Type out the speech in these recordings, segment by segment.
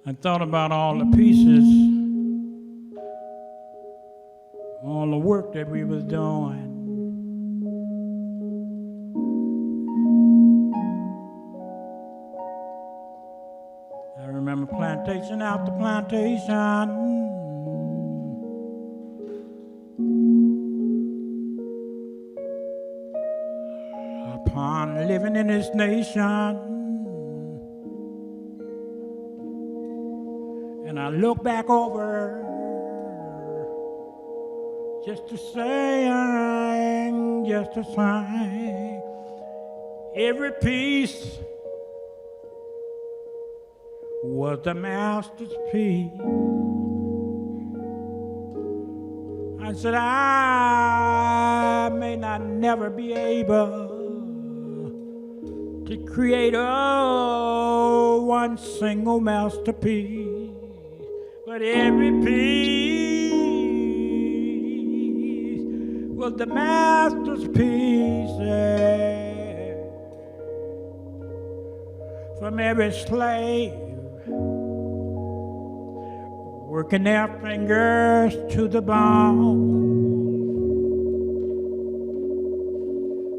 I thought about all the pieces, all the work that we was doing. I remember plantation after plantation. Upon living in this nation. And I look back over just to sing, just to sing. Every piece was the master's piece. I said, I may not never be able to create one single masterpiece. But every piece was the master's piece. From every slave working their fingers to the bone.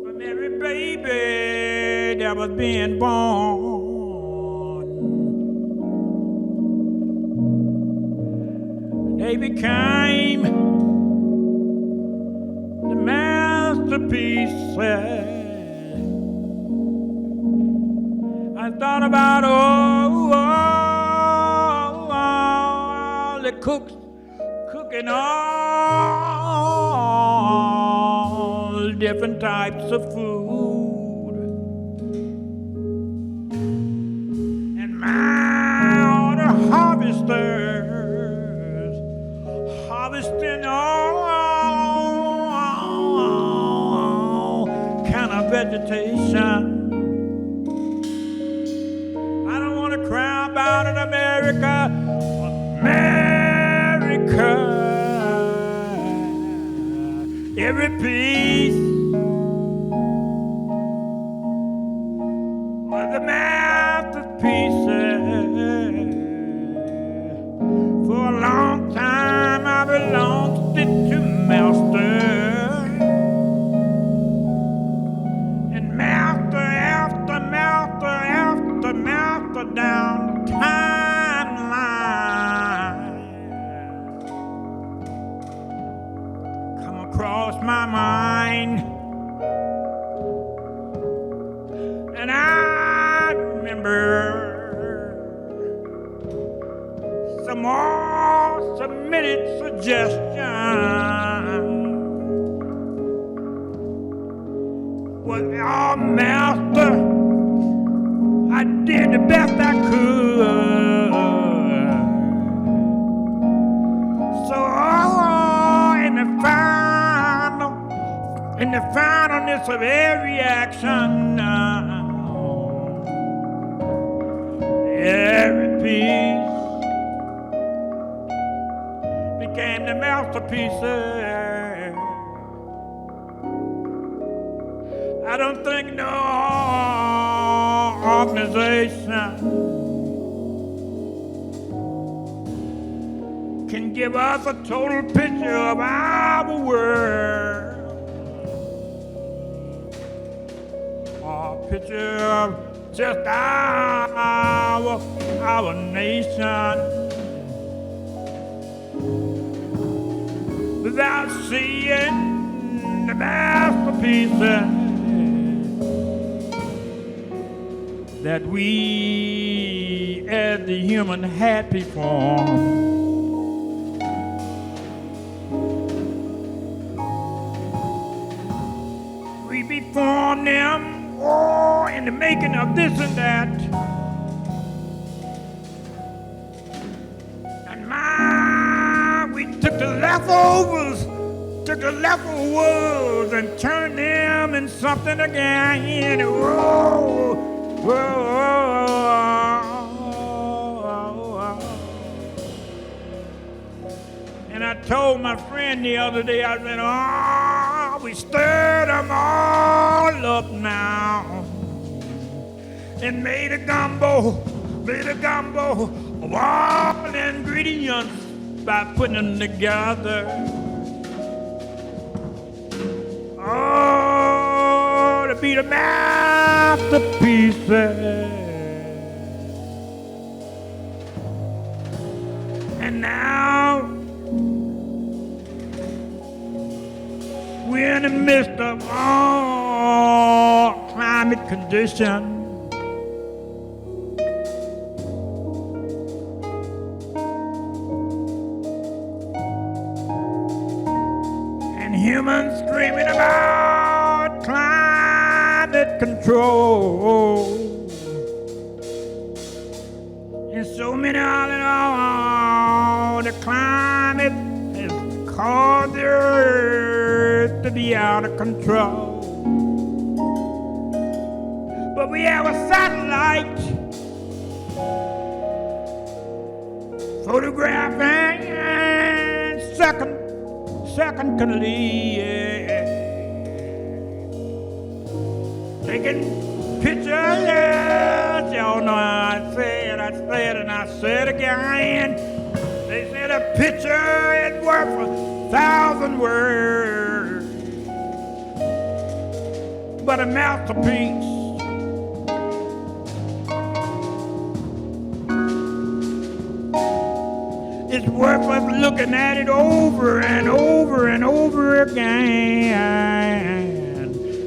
From every baby that was being born. They became the masterpieces. I thought about all the cooks cooking all different types of food. And all the harvesters harvesting all kind of vegetation. I don't want to cry about it, America, America. Every piece was the masterpieces. For a long time I belonged to master, and master after master after master down the timeline come across my mind, and I remember some more submitted suggestions. Well, oh, master, I did the best I could. So, in the finalness of every action, every piece became the masterpieces. I don't think no organization can give us a total picture of our world, a picture of just our nation, without seeing the masterpieces that we as the human had performed. We performed them in the making of this and that. And we took the leftovers, and turned them in something again. Whoa, whoa. And I told my friend the other day, I said, we stirred them all up now and made a gumbo of all the ingredients by putting them together. Oh, to be the masterpieces. And now we're in the midst of all climate conditions. Humans screaming about climate control. And so many all in all, the climate has caused the earth to be out of control. But we have a satellite photographing secondly, taking pictures, yes, y'all know I said, and I said again. They said a picture is worth 1,000 words, but a masterpiece it's worth us looking at it over and over and over again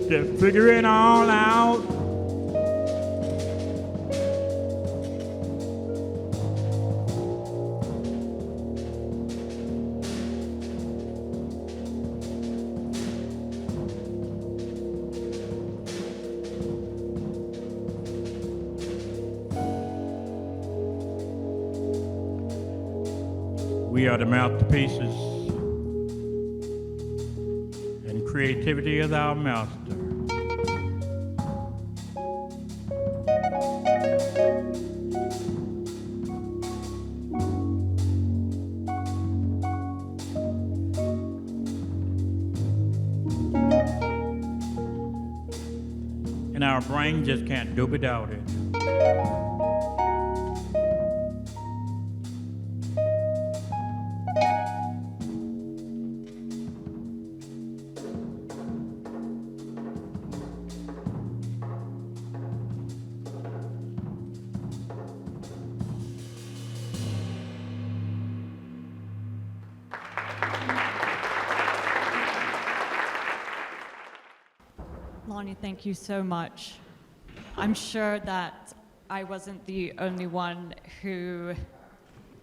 to figure it all out. We are the mouthpieces, and creativity is our master. And our brain just can't do without it. Lonnie, thank you so much. I'm sure that I wasn't the only one who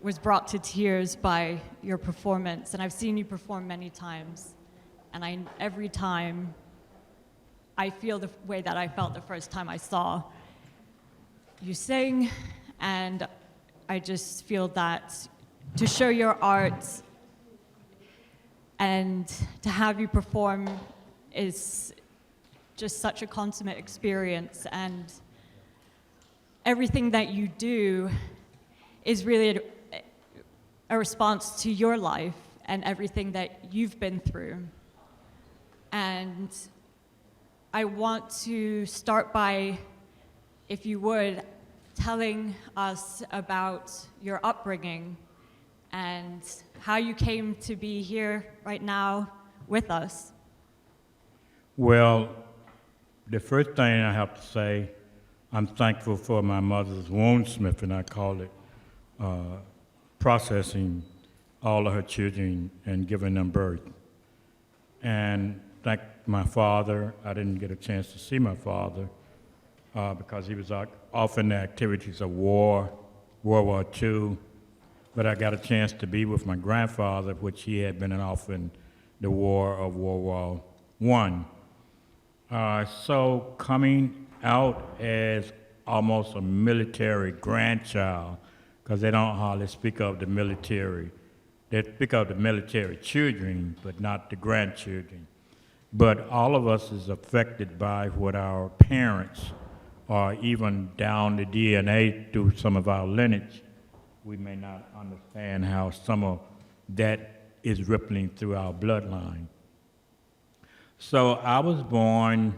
was brought to tears by your performance, and I've seen you perform many times, and every time I feel the way that I felt the first time I saw you sing, and I just feel that to show your art and to have you perform is just such a consummate experience, and everything that you do is really a response to your life and everything that you've been through. And I want to start by, if you would, telling us about your upbringing and how you came to be here right now with us. Well, the first thing I have to say, I'm thankful for my mother's woundsmithing, I call it, processing all of her children and giving them birth. And thank my father. I didn't get a chance to see my father because he was off in the activities of war, World War II. But I got a chance to be with my grandfather, which he had been off in the war of World War I. So coming out as almost a military grandchild, because they don't hardly speak of the military. They speak of the military children, but not the grandchildren. But all of us is affected by what our parents, or even down the DNA through some of our lineage, we may not understand how some of that is rippling through our bloodline. So I was born,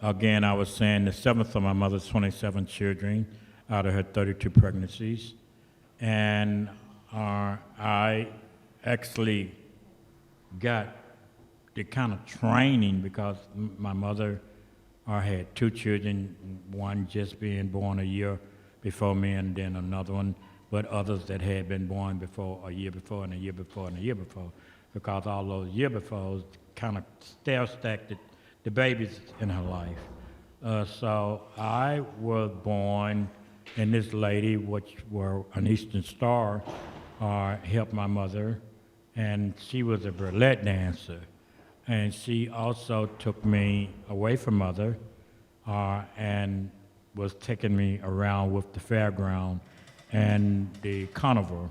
again, I was saying, the seventh of my mother's 27 children out of her 32 pregnancies. and I actually got the kind of training because my mother had two children, one just being born a year before me and then another one, but others that had been born before, a year before and a year before and a year before, because all those year befores kind of stacked the babies in her life. So I was born, and this lady, which were an Eastern Star, helped my mother, and she was a burlesque dancer. And she also took me away from mother and was taking me around with the fairground and the carnival.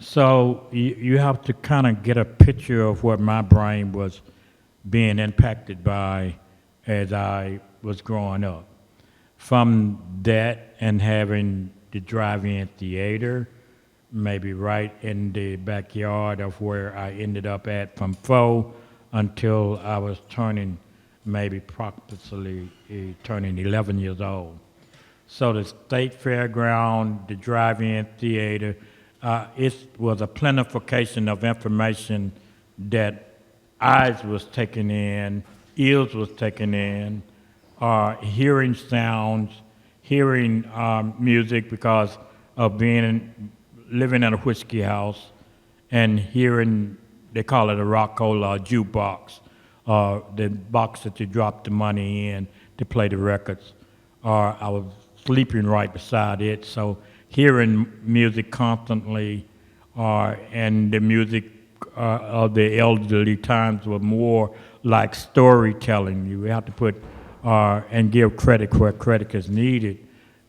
So you have to kind of get a picture of what my brain was being impacted by as I was growing up. From that and having the drive-in theater, maybe right in the backyard of where I ended up at from 4 until I was turning, maybe approximately turning 11 years old. So the state fairground, the drive-in theater, it was a planification of information that eyes was taking in, ears was taking in, hearing sounds, hearing music because of living in a whiskey house and hearing, they call it a rock cola jukebox, the box that you drop the money in to play the records. I was sleeping right beside it, so hearing music constantly and the music of the elderly times were more like storytelling. You have to put and give credit where credit is needed.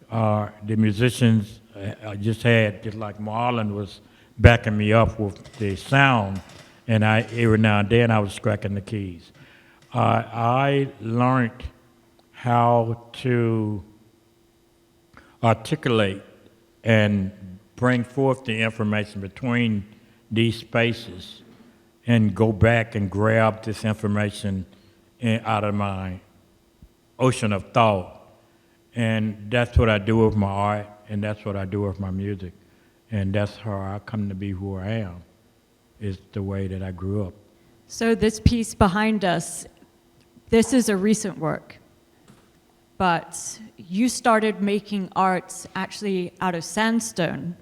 The musicians just like Marlon was backing me up with the sound, and every now and then I was cracking the keys. I learned how to articulate and bring forth the information between these spaces and go back and grab this information out of my ocean of thought. And that's what I do with my art, and that's what I do with my music. And that's how I come to be who I am, is the way that I grew up. So this piece behind us, this is a recent work, but you started making art actually out of sandstone.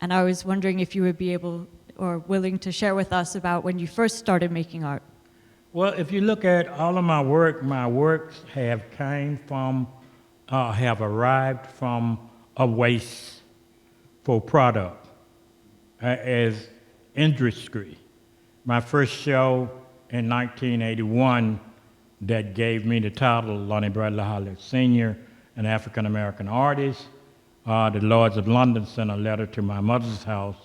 And I was wondering if you would be able or willing to share with us about when you first started making art. Well, if you look at all of my works have arrived from a wasteful product as industry. My first show in 1981 that gave me the title, Lonnie Holley Sr., an African-American artist. The Lords of London sent a letter to my mother's house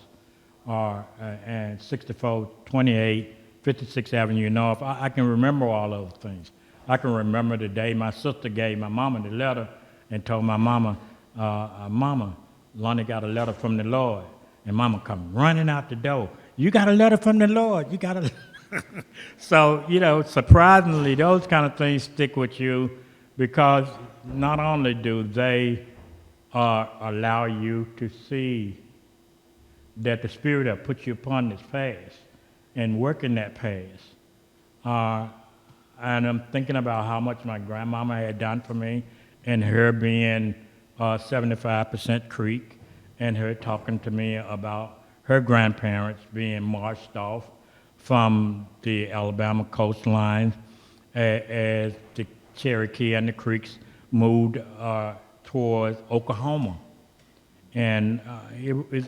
and 6428 56th Avenue North. I can remember all those things. I can remember the day my sister gave my mama the letter and told my mama, Mama, Lonnie got a letter from the Lord. And mama come running out the door. You got a letter from the Lord. You got a So, surprisingly, those kind of things stick with you because not only do they allow you to see that the Spirit have put you upon this path and work in that path. And I'm thinking about how much my grandmama had done for me and her being 75% Creek and her talking to me about her grandparents being marched off from the Alabama coastline as the Cherokee and the Creeks moved towards Oklahoma. And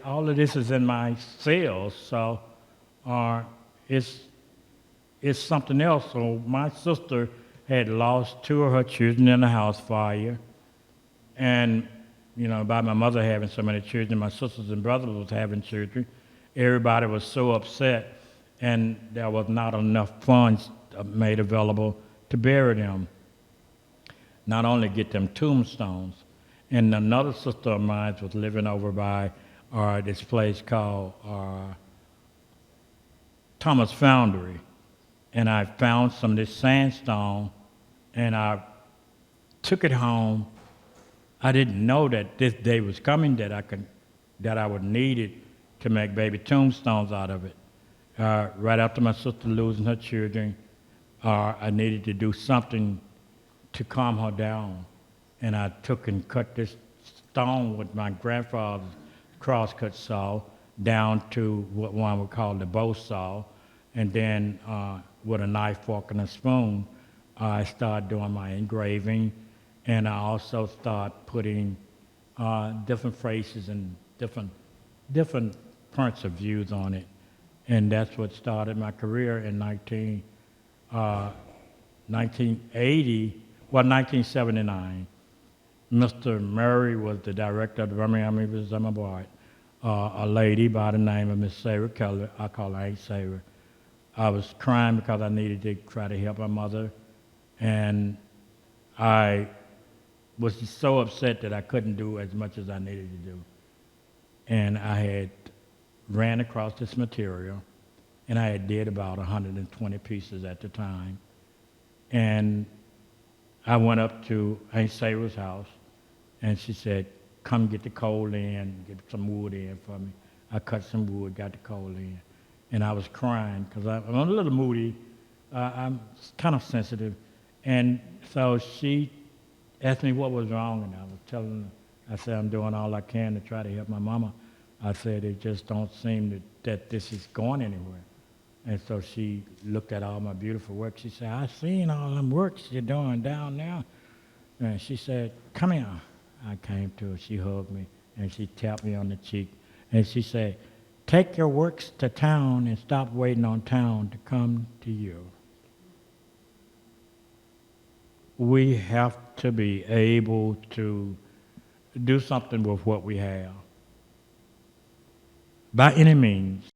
all of this is in my cells, so it's something else. So my sister had lost 2 of her children in a house fire, and by my mother having so many children, my sisters and brothers was having children. Everybody was so upset, and there was not enough funds made available to bury them. Not only get them tombstones, and another sister of mine was living over by this place called Thomas Foundry, and I found some of this sandstone, and I took it home. I didn't know that this day was coming that I could that I would need it to make baby tombstones out of it. Right after my sister losing her children, I needed to do something to calm her down. And I took and cut this stone with my grandfather's crosscut saw down to what one would call the bow saw. And then with a knife, fork, and a spoon, I started doing my engraving. And I also started putting different phrases and different points of views on it. And that's what started my career in 1979. Mr. Murray was the director of the Birmingham Museum of Art. A lady by the name of Miss Sarah Keller, I call her Aunt Sarah. I was crying because I needed to try to help my mother, and I was so upset that I couldn't do as much as I needed to do. And I had ran across this material, and I had did about 120 pieces at the time. And I went up to Aunt Sarah's house, and she said, come get the coal in, get some wood in for me. I cut some wood, got the coal in. And I was crying, because I'm a little moody. I'm kind of sensitive. And so she asked me what was wrong, and I was telling her, I said, I'm doing all I can to try to help my mama. I said, it just don't seem that this is going anywhere. And so she looked at all my beautiful work. She said, I seen all them works you're doing down there. And she said, come here. I came to her, she hugged me, and she tapped me on the cheek. And she said, take your works to town and stop waiting on town to come to you. We have to be able to do something with what we have. By any means,